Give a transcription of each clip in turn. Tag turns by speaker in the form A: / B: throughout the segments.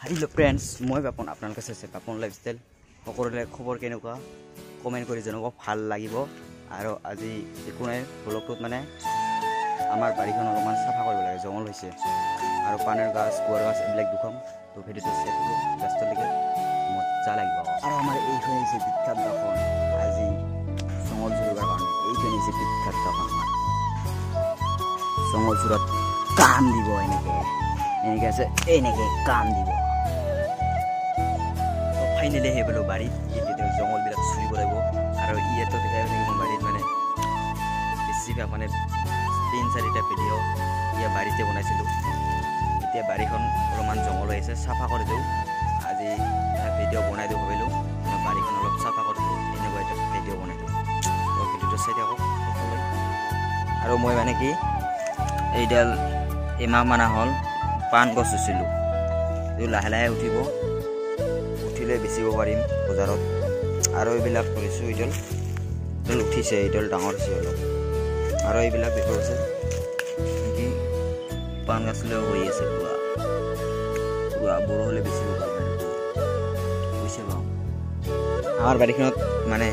A: hello friends मैं पापन आपनालोके चाइছে पापन लाइफस्टाइल সকলোৰে খবৰ কেনেকুৱা কমেন্ট কৰি জনাব ভাল লাগিব আৰু আজি একোনে ব্লগটোত মানে আমাৰ বাৰীখন অলপমান সাফা কৰিব লাগে জংগল হৈছে আৰু পানৰ গাছ গুৱাৰ গাছ এইবিলাক দুখম তো ভিডিওটো শেষ কৰিব লাষ্টলৈকে মজা লাগিব আৰু আমাৰ এইখন হৈছে বিখ্যাত দোকান আজি জংগল জুৰিবৰ কাৰণে এইখন হৈছে বিখ্যাত দোকান আমাৰ জংগল জুৰত কাম দিব এনেকে আছে এনেকে কাম দিব फाइनली हे बोलो बारी ये जंगल बिराद चुरी कराइब और ये तो देखा बारी माने बेसिभाग माने 3-4टा भिडिओ ये बारीते बनाइছিলো এতিয়া বাৰীখন অলপমান জংগল হৈছে সাফা কৰি দিও আজি ভিডিও বনাই দিও ভাবিলো বাৰীখন অলপ সাফা কৰি দিও এনেকুৱা এটা ভিডিও বনাই দিও তো ভিডিওটো চাই থাকক আৰু মই মানে কি এইডাল এমাহ মানা হল পান গছ ৰুছিলো এই লাহে লাহে উঠিব বেচিব পাৰিম বজাৰত আৰু এইবিলাক কৰিছো ইডল উঠিছে ইডল ডাঙৰ হৈছে অলপ আৰু এইবিলাক দেখো আছে কি পান গাছলৈ হৈ আছে পুৰা বড় হলে বেচিব পাৰিম বুঝছে পাওঁ আমাৰ বাৰীখনত মানে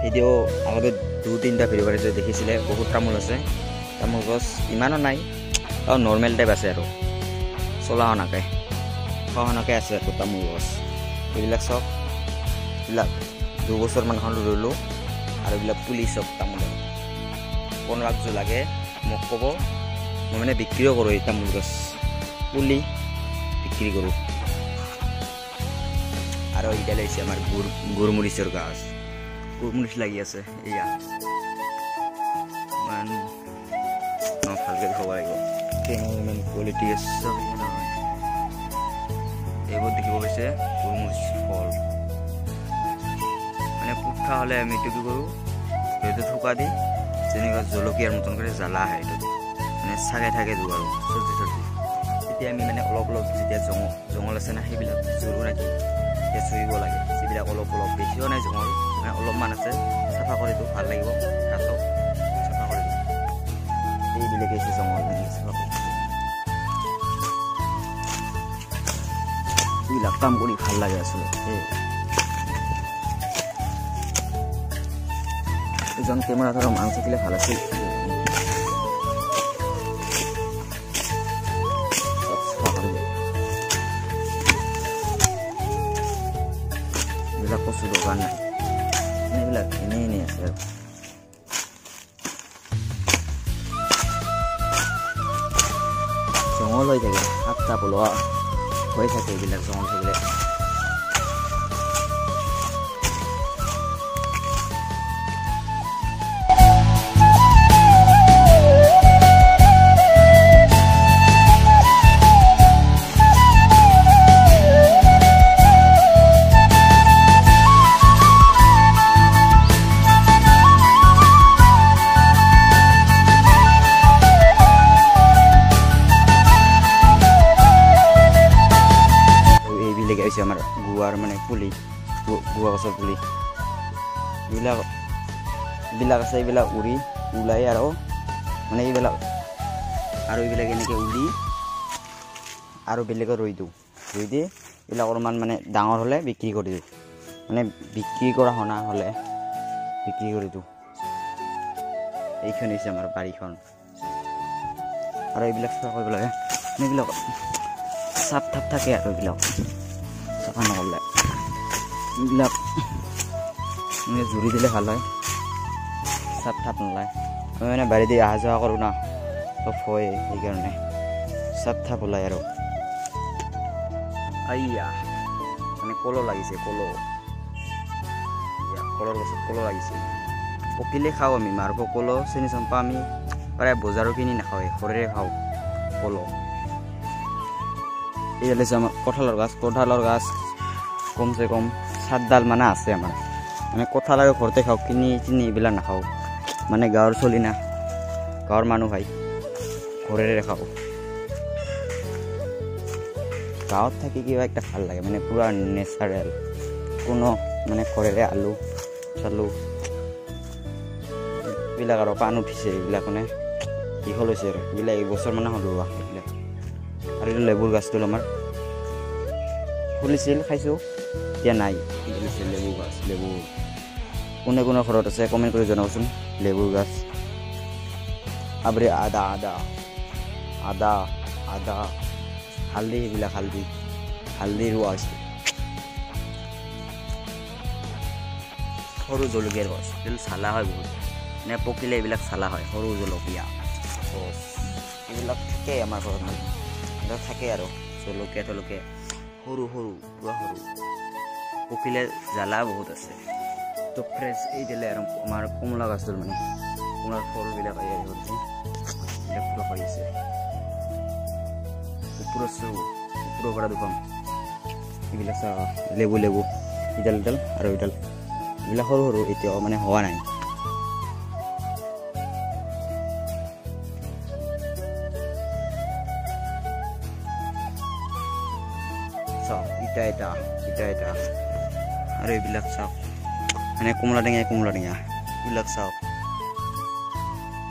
A: ভিডিও আগতে 2-3টা ভিডিও কৰিছে দেখিছিলে বহুত তামোল আছে তামোল গছ ইমানো নাই আৰু নৰ্মেল টাইপ আছে আৰু চলাহনাকে খহনাকে আছে আৰু তামোল গছ এইবিলাক সব এইবিলাক 2 বছৰ মান হ'ল ৰুলো আৰু এইবিলাক পুলি সব তামোলৰ কোন লাগজো লাগে মোক ক'ব মই মানে বিক্ৰীও কৰোঁ এই তামোল গছ পুলি বিক্ৰী কৰোঁ আৰু এইডাল হৈছে আমাৰ গুৰমৰিচৰ গাছ গুৰমৰিচ লাগি আছে এয়া মান ভালকৈ খাব লাগিব ইমান কোৱালিটি আছে এইবোৰ দেখিব হৈছে গুৰমৰিচ ফল মানে পুঠা হলে আমি এইটো কি কৰোঁ সেইটো থুকা দি যেনেকুৱা জলকীয়াৰ মতন কৰি জ্বালা আহে এইটো মানে চাগে থাকে দিওঁ আৰু চব্জি এতিয়া আমি মানে অলপ যেতিয়া জংঘল আছে না সেইবিলাক জোৰো নাকি এতিয়া চুৰিব লাগে যিবিলাক অলপ বেছিও নাই জংঘল মানে অলপমান আছে চাফা কৰি দিওঁ ভাল লাগিব গাছক চাফা কৰি দিওঁ এইবিলাক হৈছে জংঘল চাফা কৰি এইবিলাক কাম কৰি ভাল লাগে আচলতে এজন কেমেৰা ধৰা মানুহ থাকিলে ভাল আছিল এইবিলাক কচু দোকান নাই এইবিলাক এনেই আছে আৰু জংঘল হৈ থাকে সাপ চাপ ওলোৱা হৈ থাকে এইবিলাক জংঘল থাকিলে আমাৰ গুৱাৰ মানে পুলি গুৱা গছৰ পুলি এইবিলাক আছে এইবিলাক উৰি ওলাই আৰু মানে এইবিলাক এনেকৈ উলি আৰু বেলেগত ৰুই দি এইবিলাক অলপমান মানে ডাঙৰ হ'লে বিক্ৰী কৰি দিওঁ মানে বিক্ৰী কৰা হনা হ'লে বিক্ৰী কৰি দিওঁ এইখন হৈছে আমাৰ বাৰীখন আৰু এইবিলাক চাফা কৰিব লাগে এইবিলাক চাপ থাপ থাকে আৰু এইবিলাক চাফা নকৰিলে এইবিলাক জুৰি দিলে ভাল হয় চাপ থাপ নোলায় মই মানে বাৰী দি অহা যোৱা কৰোঁ না চব হয় সেইকাৰণে চাপ থাপ ওলায় আৰু আইয়া মানে কলো লাগিছে কলৰ গছত কলো লাগিছে পকিলে খাওঁ আমি মাৰব কলো চেনি চম্পা আমি প্ৰায় বজাৰো কিনি নাখাওঁ ঘৰেৰে খাওঁ কলো এইডাল হৈছে আমাৰ কঁঠালৰ গাছ কমচে কম 7ডাল মানে আছে আমাৰ মানে কঁঠাল আৰু ঘৰতে খাওঁ কিনি এইবিলাক নাখাওঁ মানে গাঁৱৰ চলি না গাঁৱৰ মানুহ খাই ঘৰেৰে খাওঁ গাঁৱত থাকি কিবা একটা ভাল লাগে মানে পুৰা নেচাৰেল কোনো মানে ঘৰেৰে আলু চালু এইবিলাক আৰু পাণ উঠিছে এইবিলাক মানে দীঘল হৈছে আৰু এইবিলাক 1 বছৰ মানে হ'ল ৰোৱা এইবিলাক আৰু এইটো লেবুৰ গাছটো আমাৰ ফুলিছিল খাইছোঁ এতিয়া নাই কি ফুলিছে লেবু গছ লেবু কোনে কোনে ঘৰত আছে কমেণ্ট কৰি জনাবচোন লেবুৰ গছ আবৰে আদা আদা আদা আদা হালধি এইবিলাক হালধি ৰোৱা হৈছে সৰু জলকীয়াৰ গছ এইটো চালা হয় বহুত মানে পকিলে এইবিলাক চালা হয় সৰু জলকীয়া গছ এইবিলাক থাকেই আমাৰ ঘৰত মানে এইবিলাক থাকে আৰু জলকীয়া তলকীয়া সৰু সৰু পুৰা সৰু পকিলে জ্বালা বহুত আছে তো ফ্ৰেছ এই দিলে আৰু আমাৰ কমলা গছটোৰ মানে কমলাৰ ফলবিলাক এইবিলাক পুৰা হৈ আছে ওপৰৰ পৰা দুখন এইবিলাক চা লেবু ইডাল আৰু ইডাল এইবিলাক সৰু সৰু এতিয়াও মানে হোৱা নাই চাওক ইটা আৰু এইবিলাক চাওক মানে কমলা টেঙা এইবিলাক চাওক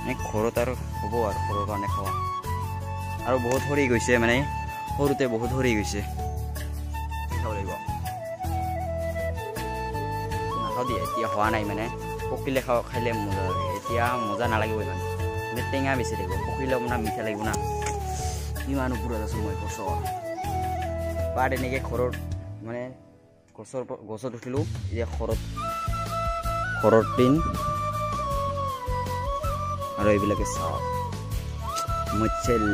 A: মানে ঘৰত আৰু হ'ব আৰু ঘৰৰ কাৰণে খোৱা আৰু বহুত সৰি গৈছে মানে সৰুতে বহুত সৰি গৈছে খাব লাগিব নাখাওঁ দিয়ে এতিয়া হোৱা নাই মানে পকিলে খাইলে মজা লাগে এতিয়া মজা নালাগিব ইমান মানে টেঙা বেছি লাগিব পকিলে আপোনাৰ মিঠা লাগিব না ইমান ওপৰত আছোঁ মই গছৰ পাত এনেকৈ ঘৰত মানে গছত উঠিলোঁ এতিয়া ঘৰত দিন আৰু এইবিলাকে চাওক মচেল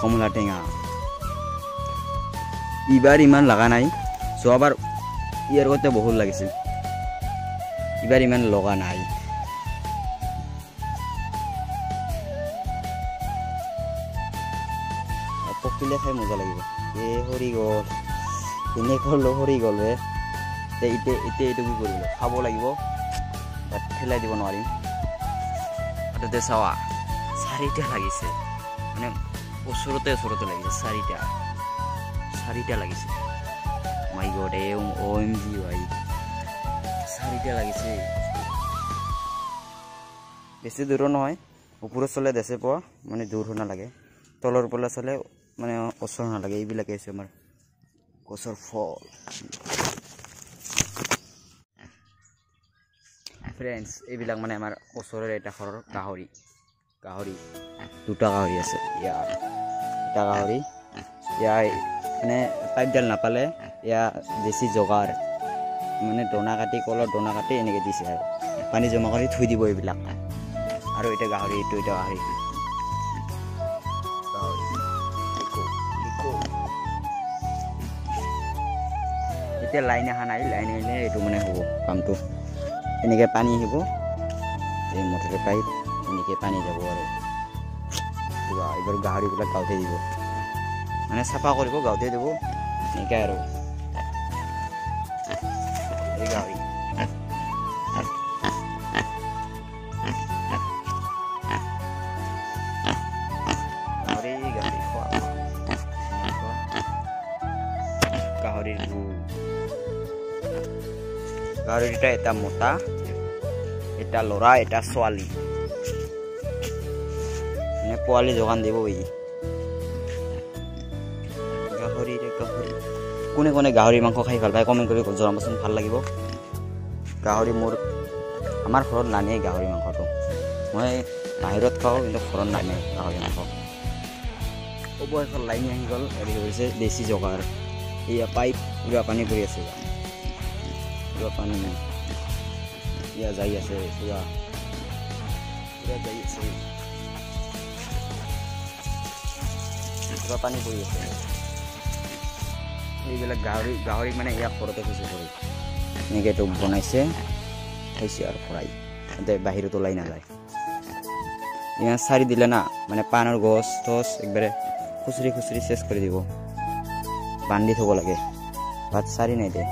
A: কমলা টেঙা এইবাৰ ইমান লগা নাই যোৱাবাৰ ইয়াৰ আগতে বহুত লাগিছিল এইবাৰ ইমান লগা নাই পকিলে খাই মজা লাগিব সৰি গ'ল এনে কৰিলো সৰি গ'ল এতিয়া এইটো কি কৰিলোঁ খাব লাগিব বাট পেলাই দিব নোৱাৰিম তাতে চাৱা 4টা লাগিছে মানে ওচৰতে লাগিছে 4টা লাগিছে মাই গড OMG ভাই 4টা লাগিছে বেছি দূৰ নহয় ওপৰত চলে দেশে পোৱা মানে দূৰ নালাগে তলৰ পৰা চলে মানে ওচৰ নালাগে এইবিলাকে আছে আমাৰ গছৰ ফল ফ্ৰেণ্ডছ এইবিলাক মানে আমাৰ ওচৰৰে এটা ঘৰৰ গাহৰি 2টা গাহৰি আছে এটা গাহৰি মানে পাইপডাল নাপালে বেছি জগাৰ মানে কলৰ দনা কাটি এনেকৈ দিছে আৰু পানী জমা কৰি থৈ দিব এইবিলাক আৰু এটা গাহৰি এতিয়া লাইন অহা নাই লাইন আহিলে এইটো মানে হ'ব কামটো এনেকৈ পানী আহিব এই মটৰৰ পাইপ এনেকৈ পানী যাব আৰু এইবাৰ গাহৰিবিলাক গাঁৱতে দিব মানে চাফা কৰিব গাঁৱতে দিব এনেকৈ আৰু এই গাহৰি গাহৰিটা এটা মতা এটা ল'ৰা এটা ছোৱালী মানে পোৱালি যোগান দিব গাহৰি কোনে গাহৰি মাংস খাই ভাল পায় কমেণ্ট কৰি জনাবচোন ভাল লাগিব গাহৰি আমাৰ ঘৰত নানেই গাহৰি মাংসটো মই বাহিৰত খাওঁ কিন্তু ঘৰত নানে গাহৰি মাংস ক'ব এখন লাইন আহি গ'ল হেৰি হৈছে দেশী জগাৰ এয়া পাইপ পুৰা পানী পৰি আছে পানী যাই আছে পুৰা পানী পৰি আছে এইবিলাক গাহৰি মানে ইয়াক ঘৰতে খুচি কৰি এনেকৈ এইটো বনাইছে খাইছে আৰু খৰাই তাতে বাহিৰত ওলাই নাযায় ইমান চাৰি দিলে না মানে পাণৰ গছ টছ একবাৰে খুচৰি চেচ কৰি দিব বান্ধি থ'ব লাগে ভাত চাৰি নাই দে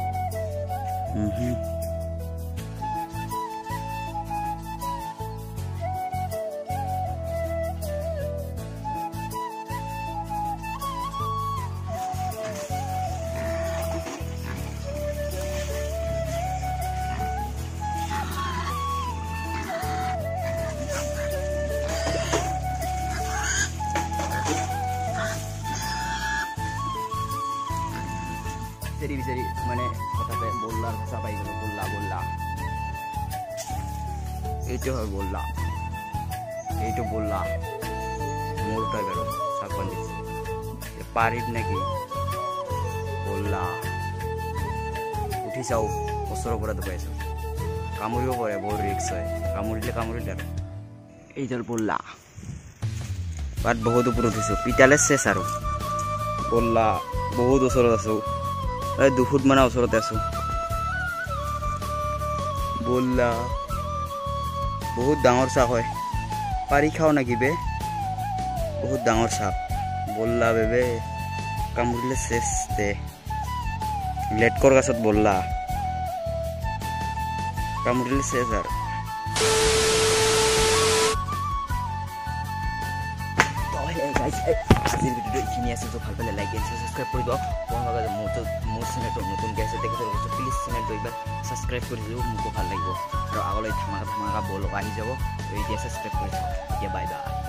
A: বিচাৰি মানে কথাতে বল্লাৰ ভাষা পাই গ'লো বল্লা বল্লা এইটো হয় বল্লা এইটো বল্লা মোৰ টাইপ আৰু চাক বান্ধিছে পাৰিব নেকি বল্লা উঠি চাওঁ ওচৰৰ পৰা দুপাইছোঁ কামুৰিব পাৰে বহুত ৰিক্স হয় কামুৰিলে আৰু এইডাল বল্লা বাট বহুত ওপৰত উঠিছোঁ পিতালে চেচ আৰু বল্লা বহুত ওচৰত আছোঁ 2 ফুট মানৰ ওচৰতে আছোঁ বল্লা বহুত ডাঙৰ চাপ হয় পাৰি খাওঁ নেকি বে বহুত ডাঙৰ চাপ বল্লা বেবে কামুৰিলে চেচ দে লেটকৰ গাছত বল্লা কামুৰিলে চেচ আৰু আজিৰ ভিডিঅ'টো এইখিনি আছে তো ভাল পালে লাইক এণ্ড সাবস্ক্ৰাইব কৰি দিয়ক মোৰ চেনেলটো নতুনকৈ আছে তেখেতৰ প্লিজ চেনেলটো এইবাৰ সাবস্ক্ৰাইব কৰি দিওঁ মোকো ভাল লাগিব আৰু আগলৈ ধামাকা বল আহি যাব তো এতিয়া সাবস্ক্ৰাইব কৰি দিয়ক এতিয়া বাই বাই